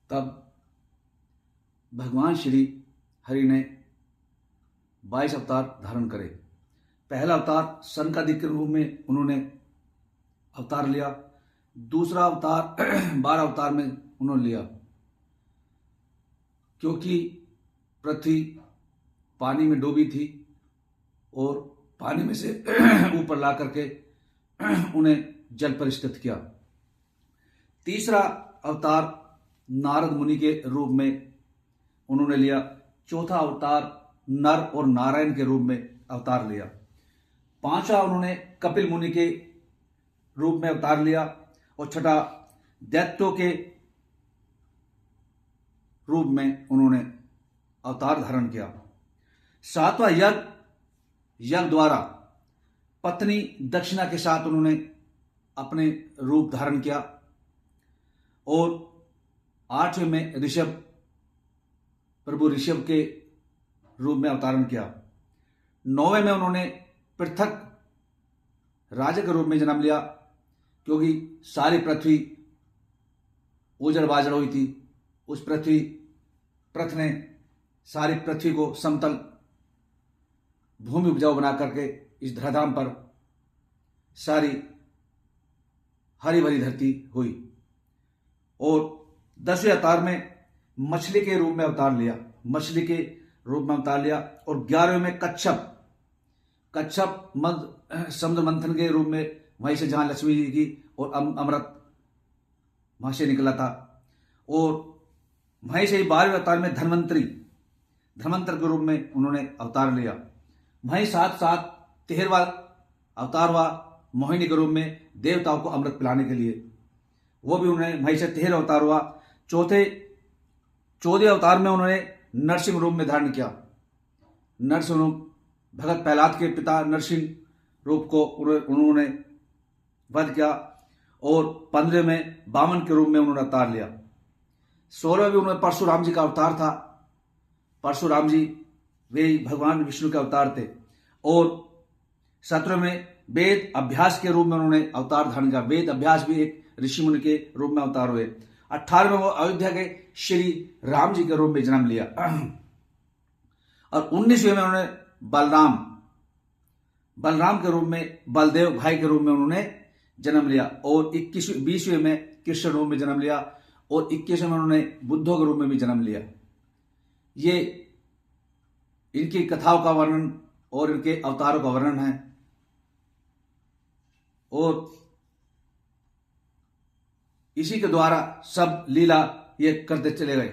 तब भगवान श्री हरि ने 22 अवतार धारण करे। पहला अवतार सनकादिक के रूप में उन्होंने अवतार लिया। दूसरा अवतार 12 अवतार में उन्होंने लिया, क्योंकि पृथ्वी पानी में डूबी थी और पानी में से ऊपर ला करके उन्हें जल पर स्थित किया। तीसरा अवतार नारद मुनि के रूप में उन्होंने लिया। चौथा अवतार नर और नारायण के रूप में अवतार लिया। पांचवा उन्होंने कपिल मुनि के रूप में अवतार लिया और छठा दैत्यों के रूप में उन्होंने अवतार धारण किया। सातवां यज्ञ द्वारा पत्नी दक्षिणा के साथ उन्होंने अपने रूप धारण किया और 8वें में प्रभु ऋषभ के रूप में अवतारण किया। 9वें में उन्होंने पृथक राजा के रूप में जन्म लिया, क्योंकि सारी पृथ्वी उजड़ बाजड़ हुई थी। उस पृथ्वी ने सारी पृथ्वी को समतल भूमि उपजाऊ बना करके इस धराधाम पर सारी हरी भरी धरती हुई। और 10वें अवतार में मछली के रूप में अवतार लिया, और 11वें में कच्छप समुद्र मंथन के रूप में, वहीं से जहां लक्ष्मी जी की और अमृत वहां से निकला था। और वहीं से 12वें अवतार में धन्वंतरी के रूप में उन्होंने अवतार लिया। वहीं साथ 13वां अवतार हुआ मोहिनी के रूप में, देवताओं को अमृत पिलाने के लिए, वो भी उन्होंने वहीं से 13वां अवतार हुआ। 14वें अवतार में उन्होंने नरसिंह रूप में धारण किया। नरसिंह रूप, भगत प्रहलाद के पिता नरसिंह रूप को उन्होंने वध किया। और 15वें में वामन के रूप में उन्होंने अवतार लिया। 16वें में उन्होंने परशुराम जी का अवतार था। परशुराम जी वे भगवान विष्णु के अवतार थे। और 17वें में वेद अभ्यास के रूप में उन्होंने अवतार धारण किया। वेद अभ्यास भी एक ऋषि मुनि के रूप में अवतार हुए। 18वें वो अयोध्या के श्री राम जी के रूप में जन्म लिया। और 19वें में उन्होंने बलराम के रूप में, बलदेव भाई के रूप में उन्होंने जन्म लिया। और 20वें में कृष्ण रूप में जन्म लिया। और 21वें में उन्होंने बुद्धों के रूप में भी जन्म लिया। ये इनकी कथाओं का वर्णन और इनके अवतारों का वर्णन है। और इसी के द्वारा सब लीला ये करते चले गए।